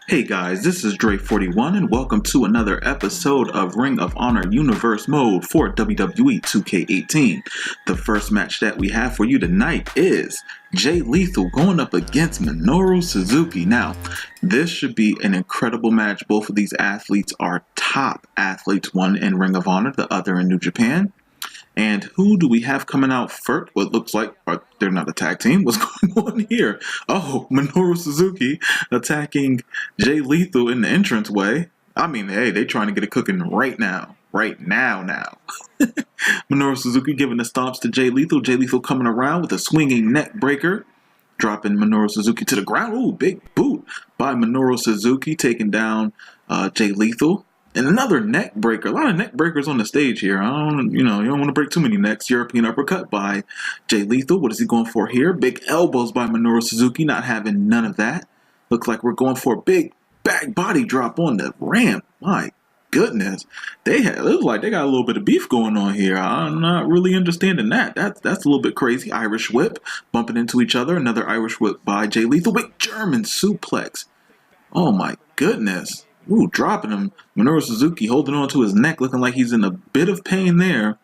Hey guys, this is Dre41 and welcome to another episode of Ring of Honor Universe Mode for WWE2k18. The first match that we have for you tonight is Jay Lethal going up against Minoru Suzuki. Now, this should be an incredible match. Both of these athletes are top athletes, one in Ring of Honor, the other in New Japan. And who do we have coming out first? What looks like they're not a tag team. What's going on here? Oh, Minoru Suzuki attacking Jay Lethal in the entranceway. I mean, hey, they're trying to get it cooking right now. Right now. Minoru Suzuki giving the stomps to Jay Lethal. Jay Lethal coming around with a swinging neck breaker. Dropping Minoru Suzuki to the ground. Ooh, big boot by Minoru Suzuki, taking down Jay Lethal. And another neck breaker. A lot of neck breakers on the stage here. You don't want to break too many necks. European uppercut by Jay Lethal. What is he going for here? Big elbows by Minoru Suzuki. Not having none of that. Looks like we're going for a big back body drop on the ramp. My goodness. It looks like they got a little bit of beef going on here. I'm not really understanding that. That's a little bit crazy. Irish whip. Bumping into each other. Another Irish whip by Jay Lethal. Big German suplex. Oh my goodness. Ooh, dropping him. Minoru Suzuki holding on to his neck, looking like he's in a bit of pain there.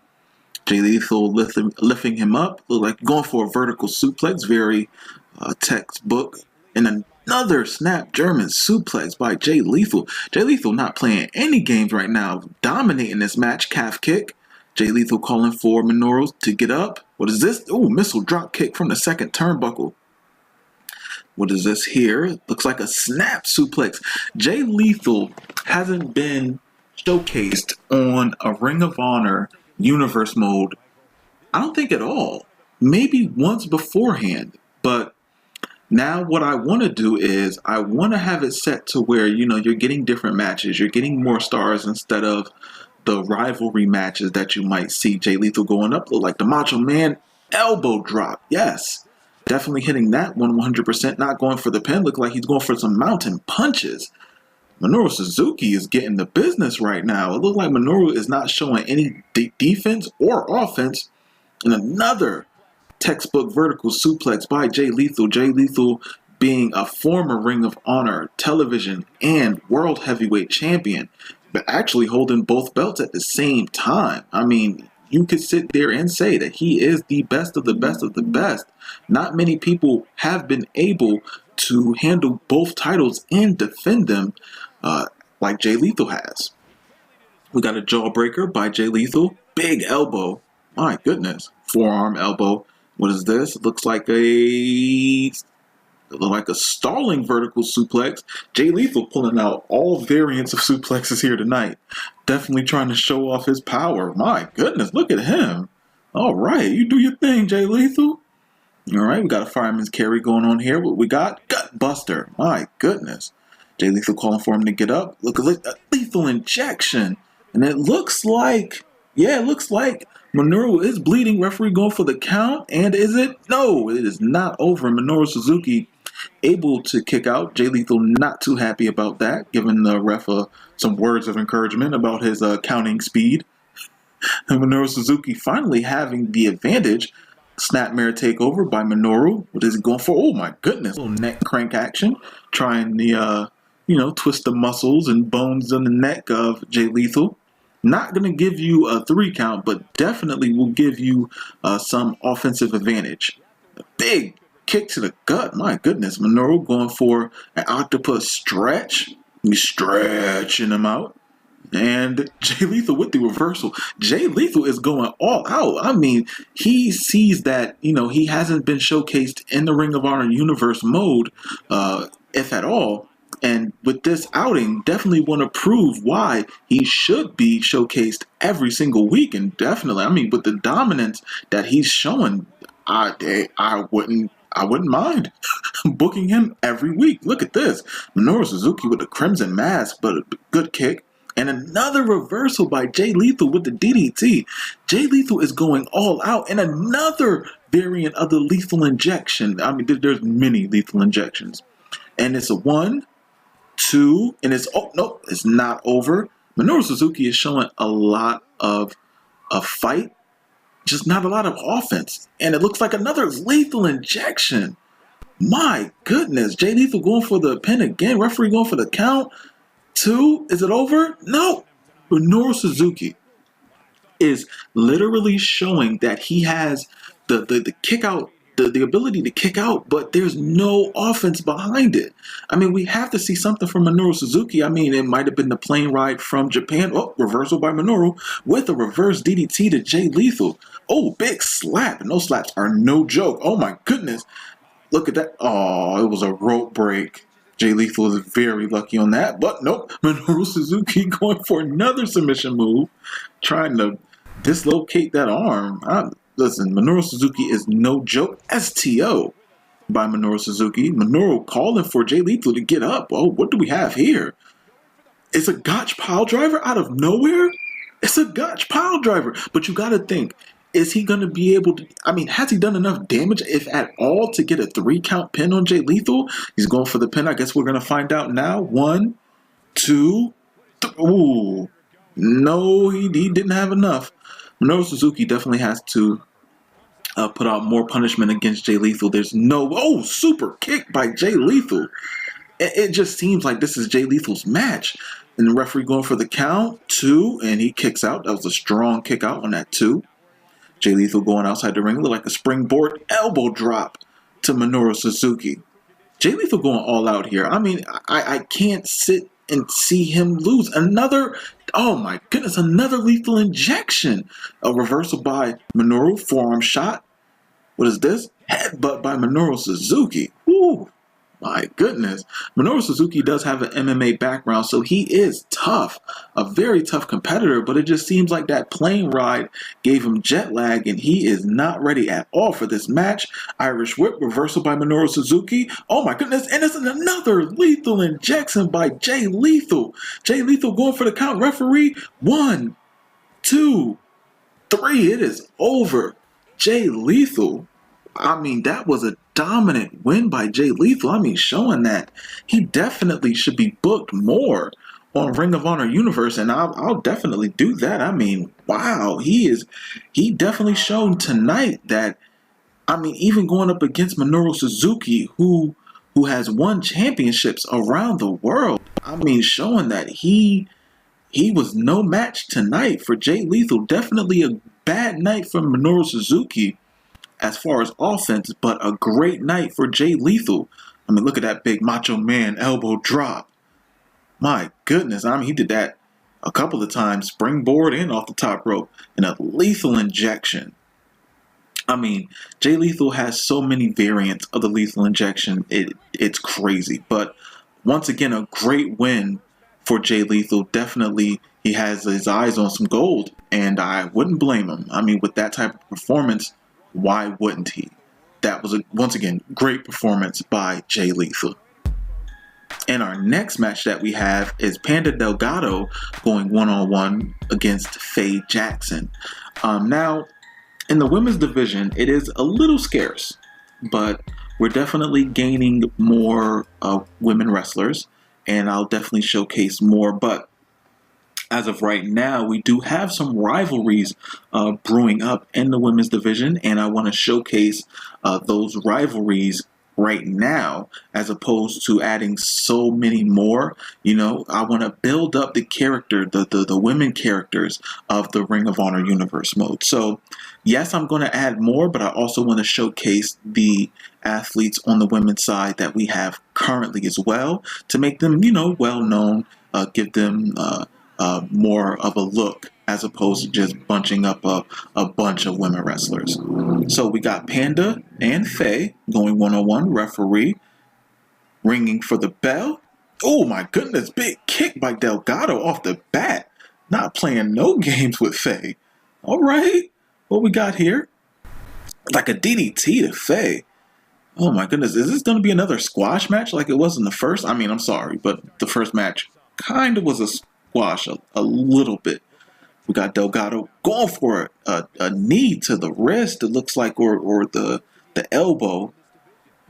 Jay Lethal lifting him up. Look like going for a vertical suplex. Very textbook. And another snap German suplex by Jay Lethal. Jay Lethal not playing any games right now. Dominating this match. Calf kick. Jay Lethal calling for Minoru to get up. What is this? Ooh, missile drop kick from the second turnbuckle. What is this here? Looks like a snap suplex. Jay Lethal hasn't been showcased on a Ring of Honor Universe mode, I don't think at all. Maybe once beforehand. But now what I want to do is I want to have it set to where, you're getting different matches. You're getting more stars instead of the rivalry matches that you might see Jay Lethal going up. Look like the Macho Man elbow drop. Yes. Definitely hitting that one 100%, not going for the pin. Look like he's going for some mountain punches. Minoru Suzuki is getting the business right now. It looks like Minoru is not showing any defense or offense. And another textbook vertical suplex by Jay Lethal. Jay Lethal being a former Ring of Honor television and world heavyweight champion, but actually holding both belts at the same time. I mean, you could sit there and say that he is the best of the best of the best. Not many people have been able to handle both titles and defend them like Jay Lethal has. We got a jawbreaker by Jay Lethal. Big elbow. My goodness. Forearm elbow. What is this? It looks like a stalling vertical suplex. Jay Lethal pulling out all variants of suplexes here tonight. Definitely trying to show off his power. My goodness, look at him. All right, you do your thing, Jay Lethal. All right, we got a fireman's carry going on here. What we got? Gut buster. My goodness. Jay Lethal calling for him to get up. Look at a lethal injection. And it looks like Minoru is bleeding. Referee going for the count. And is it? No, it is not over. Minoru Suzuki able to kick out. Jay Lethal not too happy about that, giving the ref some words of encouragement about his counting speed. And Minoru Suzuki finally having the advantage. Snapmare takeover by Minoru. What is he going for? Oh my goodness. Little neck crank action. Trying the, twist the muscles and bones in the neck of Jay Lethal. Not going to give you a 3 count, but definitely will give you some offensive advantage. A big kick to the gut. My goodness. Minoru going for an octopus stretch. He's stretching him out. And Jay Lethal with the reversal. Jay Lethal is going all out. I mean, he sees that, he hasn't been showcased in the Ring of Honor Universe mode, if at all. And with this outing, definitely want to prove why he should be showcased every single week. And definitely, with the dominance that he's showing, I wouldn't mind booking him every week. Look at this. Minoru Suzuki with the crimson mask, but a good kick. And another reversal by Jay Lethal with the DDT. Jay Lethal is going all out. And another variant of the lethal injection. There's many lethal injections. And it's a 1, 2, and it's not over. Minoru Suzuki is showing a lot of fight, just not a lot of offense. And it looks like another lethal injection. My goodness. Jay Lethal going for the pin again. Referee going for the count. 2. Is it over? No. Minoru Suzuki is literally showing that he has the kick out, the ability to kick out, but there's no offense behind it. I mean, we have to see something from Minoru Suzuki. I mean, it might have been the plane ride from Japan. Oh, reversal by Minoru with a reverse DDT to Jay Lethal. Oh, big slap. And those slaps are no joke. Oh my goodness. Look at that. Oh, it was a rope break. Jay Lethal is very lucky on that. But nope. Minoru Suzuki going for another submission move. Trying to dislocate that arm. Listen, Minoru Suzuki is no joke. STO by Minoru Suzuki. Minoru calling for Jay Lethal to get up. Oh, what do we have here? It's a gotch pile driver out of nowhere? It's a gotch pile driver. But you got to think, is he going to be able to, I mean, has he done enough damage, if at all, to get a 3-count pin on Jay Lethal? He's going for the pin. I guess we're going to find out now. 1, 2, 3. Ooh. No, he didn't have enough. Minoru Suzuki definitely has to put out more punishment against Jay Lethal. There's no... Oh, super kick by Jay Lethal. It just seems like this is Jay Lethal's match. And the referee going for the count. 2, and he kicks out. That was a strong kick out on that 2. Jay Lethal going outside the ring. Looked like a springboard elbow drop to Minoru Suzuki. Jay Lethal going all out here. I mean, I can't sit and see him lose. Another, oh my goodness, another lethal injection. A reversal by Minoru, forearm shot. What is this? Headbutt by Minoru Suzuki. Woo, my goodness. Minoru Suzuki does have an MMA background, so he is tough. A very tough competitor, but it just seems like that plane ride gave him jet lag, and he is not ready at all for this match. Irish whip, reversal by Minoru Suzuki. Oh my goodness, and it's another lethal injection by Jay Lethal. Jay Lethal going for the count. Referee, 1, 2, 3. It is over. Jay Lethal. I mean, that was a dominant win by Jay Lethal. I mean, showing that he definitely should be booked more on Ring of Honor Universe, and I'll definitely do that. I mean, wow, he definitely shown tonight that, I mean, even going up against Minoru Suzuki, who has won championships around the world, I mean, showing that he was no match tonight for Jay Lethal. Definitely a bad night for Minoru Suzuki as far as offense, but a great night for Jay Lethal. I mean, look at that big Macho Man elbow drop. My goodness, I mean, he did that a couple of times, springboard and off the top rope, and a lethal injection. I mean, Jay Lethal has so many variants of the lethal injection, it's crazy. But once again, a great win for Jay Lethal. Definitely, he has his eyes on some gold, and I wouldn't blame him. I mean, with that type of performance, why wouldn't he? That was, once again, great performance by Jay Lethal. And our next match that we have is Panda Delgado going one-on-one against Faye Jackson. Now, in the women's division, it is a little scarce, but we're definitely gaining more women wrestlers, and I'll definitely showcase more. But as of right now, we do have some rivalries brewing up in the women's division, and I want to showcase those rivalries right now, as opposed to adding so many more. You know, I want to build up the character, the women characters of the Ring of Honor Universe mode. So, yes, I'm going to add more, but I also want to showcase the athletes on the women's side that we have currently as well, to make them, you know, well known, give them more of a look, as opposed to just bunching up a bunch of women wrestlers. So we got Panda and Faye going one-on-one. Referee ringing for the bell. Oh my goodness, big kick by Delgado off the bat. Not playing no games with Faye. All right, what we got here? Like a DDT to Faye. Oh my goodness, is this going to be another squash match like it was in the first? I mean, I'm sorry, but the first match kind of was a squash a little bit. We got Delgado going for a knee to the wrist, it looks like, or the elbow.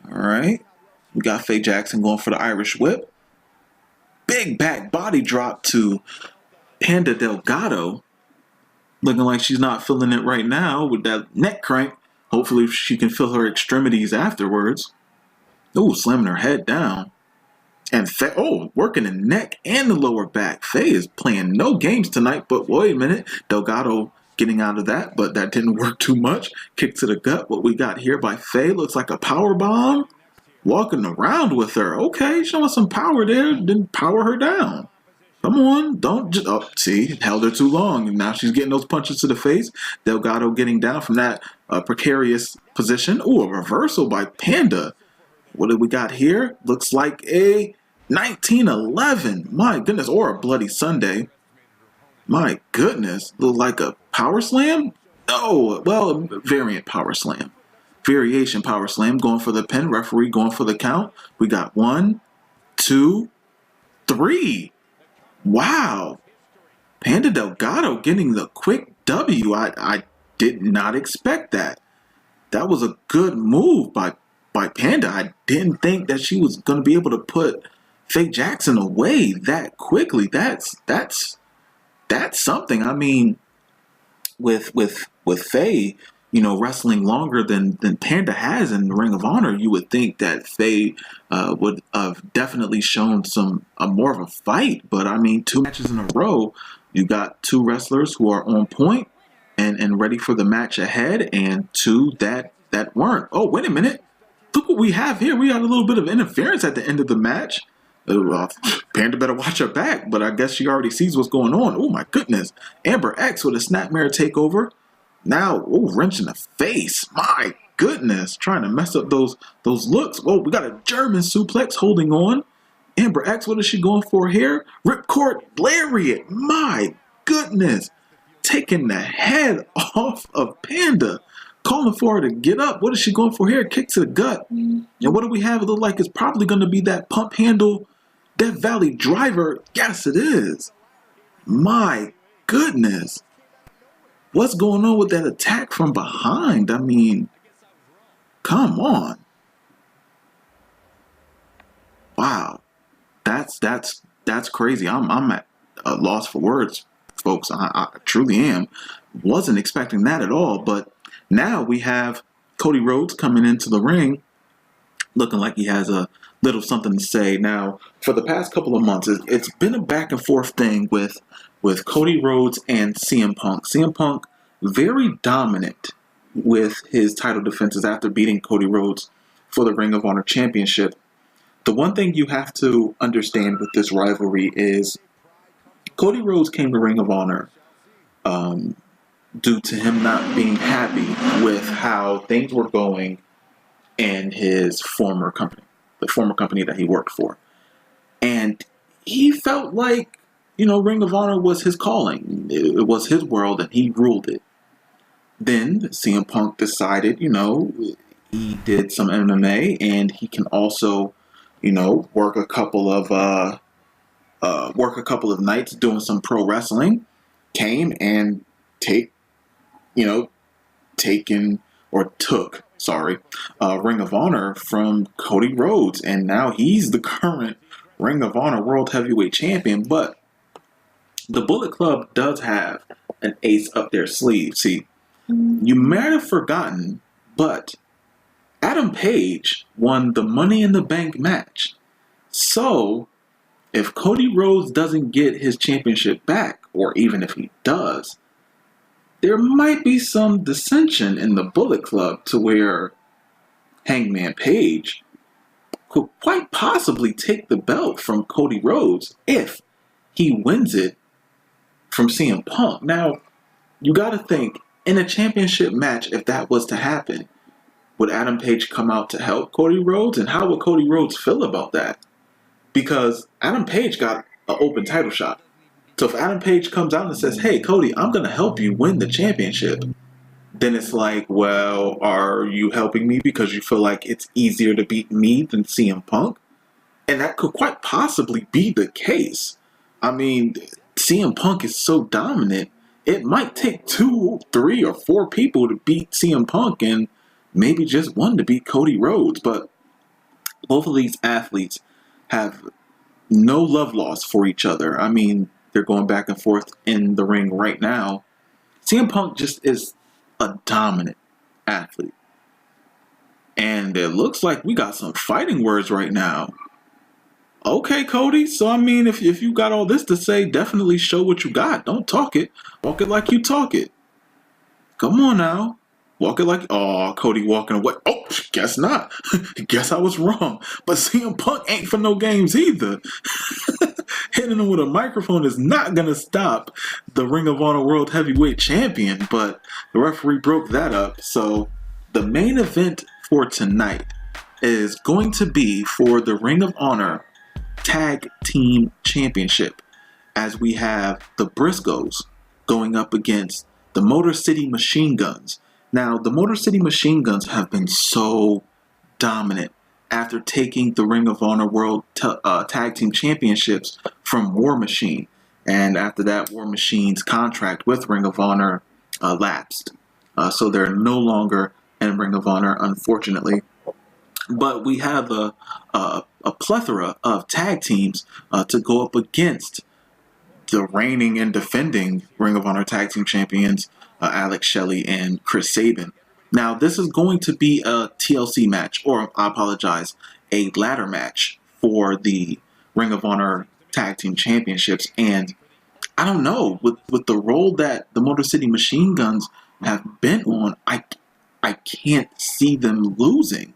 All right. We got Faye Jackson going for the Irish whip. Big back body drop to Panda Delgado. Looking like she's not feeling it right now with that neck crank. Hopefully she can feel her extremities afterwards. Ooh, slamming her head down. And Faye, working the neck and the lower back. Faye is playing no games tonight, but wait a minute. Delgado getting out of that, but that didn't work too much. Kick to the gut. What we got here by Faye looks like a power bomb. Walking around with her. Okay, showing some power there. Didn't power her down. Come on, don't just... Oh, see, held her too long. And now she's getting those punches to the face. Delgado getting down from that precarious position. Ooh, a reversal by Panda. What do we got here? Looks like a 1911. My goodness, or a Bloody Sunday. My goodness, look like a power slam? No, well, a variant power slam. Variation power slam, going for the pin. Referee going for the count. We got 1, 2, 3. Wow. Panda Delgado getting the quick W. I did not expect that. That was a good move by Panda. I didn't think that she was going to be able to put Faye Jackson away that quickly. That's something. I mean, with Faye, you know, wrestling longer than Panda has in the Ring of Honor, you would think that Faye would have definitely shown more of a fight. But I mean, 2 matches in a row, you got 2 wrestlers who are on point and ready for the match ahead, and 2 that weren't. Oh, wait a minute. Look what we have here. We had a little bit of interference at the end of the match. Panda better watch her back, but I guess she already sees what's going on. Oh, my goodness. Amber X with a snapmare takeover. Now, wrench in the face. My goodness. Trying to mess up those looks. Oh, we got a German suplex holding on. Amber X, what is she going for here? Ripcord Lariat. My goodness. Taking the head off of Panda. Calling for her to get up. What is she going for here? Kick to the gut. And what do we have? It look like it's probably going to be that pump handle Death Valley driver. Yes, it is. My goodness. What's going on with that attack from behind? I mean, come on. Wow. That's crazy. I'm at a loss for words, folks. I truly am. Wasn't expecting that at all, but now we have Cody Rhodes coming into the ring looking like he has a little something to say. Now, for the past couple of months, it's been a back and forth thing with Cody Rhodes and CM Punk. CM Punk, very dominant with his title defenses after beating Cody Rhodes for the Ring of Honor Championship. The one thing you have to understand with this rivalry is Cody Rhodes came to Ring of Honor due to him not being happy with how things were going in his former company, the former company that he worked for. And he felt like, you know, Ring of Honor was his calling. It was his world and he ruled it. Then CM Punk decided, you know, he did some MMA and he can also, you know, work a couple of nights doing some pro wrestling. Came and took Ring of Honor from Cody Rhodes, and now he's the current Ring of Honor World Heavyweight Champion. But the Bullet Club does have an ace up their sleeve. See, you might have forgotten, but Adam Page won the Money in the Bank match. So, if Cody Rhodes doesn't get his championship back, or even if he does, there might be some dissension in the Bullet Club to where Hangman Page could quite possibly take the belt from Cody Rhodes if he wins it from CM Punk. Now, you got to think, in a championship match, if that was to happen, would Adam Page come out to help Cody Rhodes? And how would Cody Rhodes feel about that? Because Adam Page got an open title shot. So if Adam Page comes out and says, hey, Cody, I'm going to help you win the championship, then it's like, well, are you helping me because you feel like it's easier to beat me than CM Punk? And that could quite possibly be the case. I mean, CM Punk is so dominant, it might take 2, 3, or 4 people to beat CM Punk and maybe just one to beat Cody Rhodes. But both of these athletes have no love lost for each other. I mean, they're going back and forth in the ring right now. CM Punk just is a dominant athlete. And it looks like we got some fighting words right now. Okay, Cody. So, I mean, if you got all this to say, definitely show what you got. Don't talk it. Walk it like you talk it. Come on now. Walk it like... Oh, Cody walking away. Oh, guess not. Guess I was wrong. But CM Punk ain't for no games either. Hitting him with a microphone is not going to stop the Ring of Honor World Heavyweight Champion. But the referee broke that up. So, the main event for tonight is going to be for the Ring of Honor Tag Team Championship, as we have the Briscoes going up against the Motor City Machine Guns. Now, the Motor City Machine Guns have been so dominant after taking the Ring of Honor World Tag Team Championships from War Machine. And after that, War Machine's contract with Ring of Honor lapsed. So they're no longer in Ring of Honor, unfortunately. But we have a plethora of tag teams to go up against the reigning and defending Ring of Honor Tag Team Champions, Alex Shelley and Chris Sabin. Now, this is going to be a TLC match, or I apologize, a ladder match for the Ring of Honor Tag Team Championships. And I don't know, with the role that the Motor City Machine Guns have been on, I can't see them losing.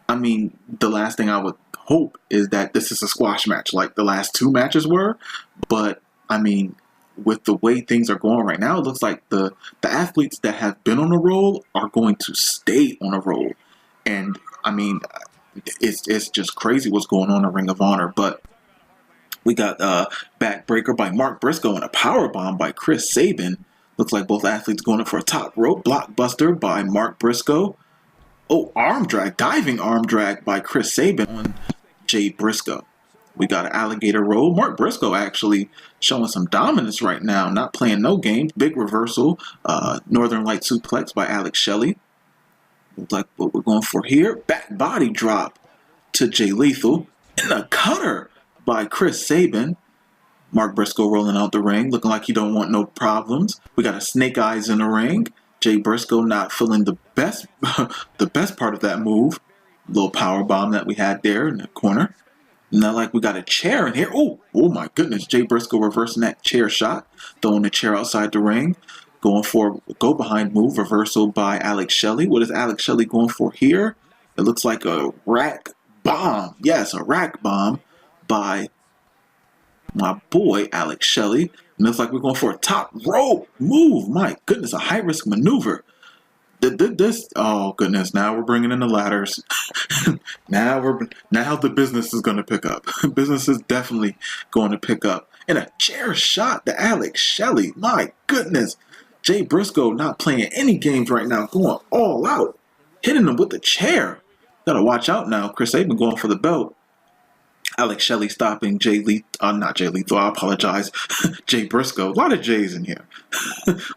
I mean, the last thing I would hope is that this is a squash match like the last two matches were. But, I mean, with the way things are going right now, it looks like the athletes that have been on a roll are going to stay on a roll. And, I mean, it's just crazy what's going on in Ring of Honor. But we got backbreaker by Mark Briscoe and a powerbomb by Chris Sabin. Looks like both athletes going up for a top rope blockbuster by Mark Briscoe. Oh, arm drag, diving arm drag by Chris Sabin on Jay Briscoe. We got an alligator roll. Mark Briscoe actually showing some dominance right now, not playing no games. Big reversal, Northern Light suplex by Alex Shelley. Looks like what we're going for here. Back body drop to Jay Lethal. And a cutter by Chris Sabin. Mark Briscoe rolling out the ring, looking like he don't want no problems. We got a snake eyes in the ring. Jay Briscoe not feeling the best part of that move. Little power bomb that we had there in the corner. Now, like, we got a chair in here. Oh my goodness. Jay Briscoe reversing that chair shot. Throwing the chair outside the ring. Going for a go behind move. Reversal by Alex Shelley. What is Alex Shelley going for here? It looks like a rack bomb. Yes, a rack bomb by my boy Alex Shelley. And looks like we're going for a top rope move. My goodness, a high risk maneuver. Oh goodness, now we're bringing in the ladders. now the business is going to pick up. Business is definitely going to pick up. And a chair shot to Alex Shelley. My goodness. Jay Briscoe not playing any games right now, going all out. Hitting him with the chair. Gotta watch out now. Chris Sabin going for the belt. Alex Shelley stopping not Jay Lethal, I apologize. Jay Briscoe. A lot of J's in here.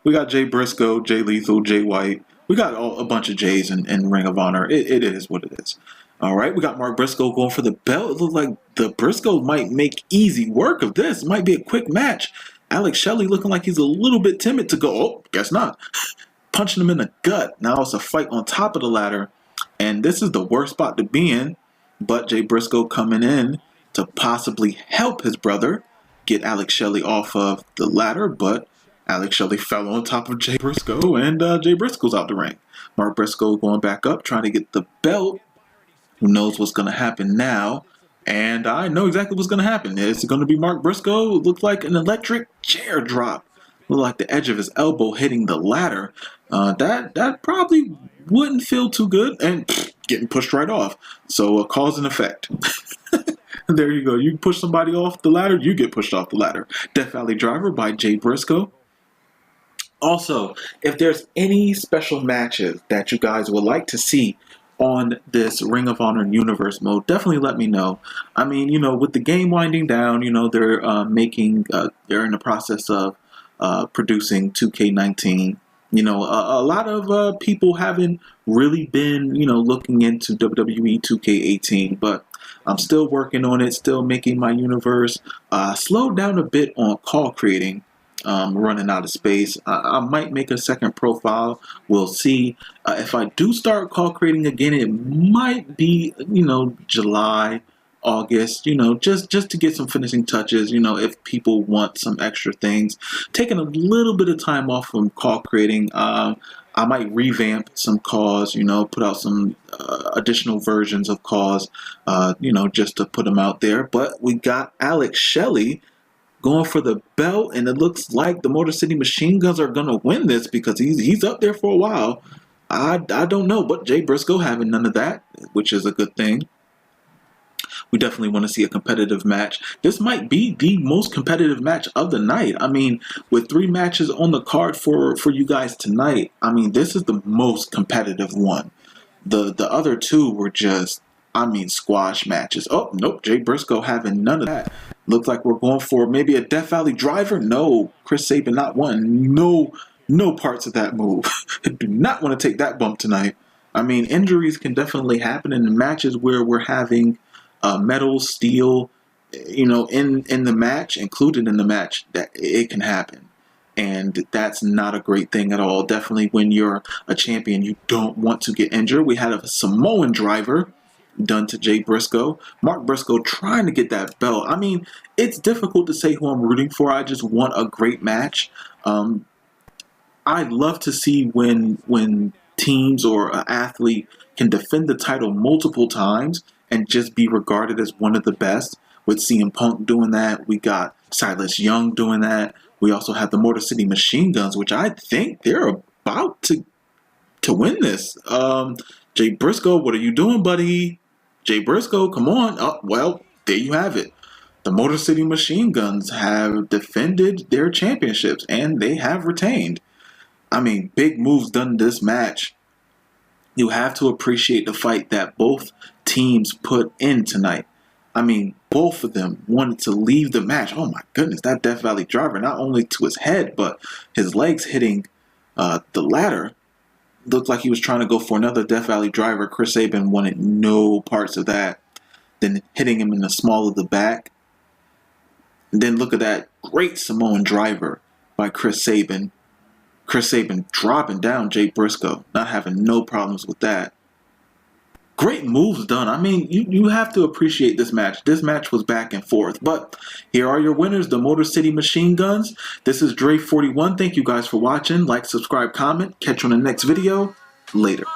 We got Jay Briscoe, Jay Lethal, Jay White. We got a bunch of J's in Ring of Honor. It is what it is. All right, we got Mark Briscoe going for the belt. It looks like the Briscoe might make easy work of this. It might be a quick match. Alex Shelley looking like he's a little bit timid to go. Oh, guess not. Punching him in the gut. Now it's a fight on top of the ladder. And this is the worst spot to be in. But Jay Briscoe coming in to possibly help his brother get Alex Shelley off of the ladder. But Alex Shelley fell on top of Jay Briscoe, and Jay Briscoe's out the ring. Mark Briscoe going back up, trying to get the belt. Who knows what's going to happen now? And I know exactly what's going to happen. It's going to be Mark Briscoe. It looks like an electric chair drop. Look like the edge of his elbow hitting the ladder. That probably wouldn't feel too good, and getting pushed right off. So cause and effect. There you go. You push somebody off the ladder, you get pushed off the ladder. Death Valley Driver by Jay Briscoe. Also, if there's any special matches that you guys would like to see on this Ring of Honor Universe mode, definitely let me know. I mean, with the game winding down, they're they're in the process of producing 2K19. A lot of people haven't really been, looking into WWE 2K18, but I'm still working on it, still making my universe. Slowed down a bit on call creating running out of space. I might make a second profile. We'll see. If I do start call creating again, it might be, July, August, just to get some finishing touches, if people want some extra things. Taking a little bit of time off from call creating. I might revamp some calls, put out some additional versions of calls, just to put them out there. But we got Alex Shelley going for the belt, and it looks like the Motor City Machine Guns are going to win this because he's up there for a while. I don't know, but Jay Briscoe having none of that, which is a good thing. We definitely want to see a competitive match. This might be the most competitive match of the night. I mean, with 3 matches on the card for you guys tonight, I mean, this is the most competitive one. The other 2 were just, squash matches. Oh, nope, Jay Briscoe having none of that. Looks like we're going for maybe a Death Valley driver. No, Chris Sabin not one. No parts of that move. Do not want to take that bump tonight. I mean, injuries can definitely happen in the matches where we're having metal, steel, in the match, included in the match, that it can happen. And that's not a great thing at all. Definitely when you're a champion, you don't want to get injured. We had a Samoan driver done to Jay Briscoe. Mark Briscoe trying to get that belt. I mean, it's difficult to say who I'm rooting for. I just want a great match. I'd love to see when teams or an athlete can defend the title multiple times and just be regarded as one of the best. With CM Punk doing that, we got Silas Young doing that. We also have the Motor City Machine Guns, which I think they're about to win this. Jay Briscoe, what are you doing, buddy? Jay Briscoe, come on. Oh, well, there you have it. The Motor City Machine Guns have defended their championships, and they have retained. I mean, big moves done in this match. You have to appreciate the fight that both teams put in tonight. I mean, both of them wanted to leave the match. Oh my goodness, that Death Valley driver, not only to his head, but his legs hitting the ladder. Looked like he was trying to go for another Death Valley driver. Chris Sabin wanted no parts of that. Then hitting him in the small of the back. And then look at that great Samoan driver by Chris Sabin. Chris Sabin dropping down Jay Briscoe. Not having no problems with that. Great moves done. I mean, you have to appreciate this match. This match was back and forth. But here are your winners, the Motor City Machine Guns. This is Dre41. Thank you guys for watching. Like, subscribe, comment. Catch you on the next video. Later.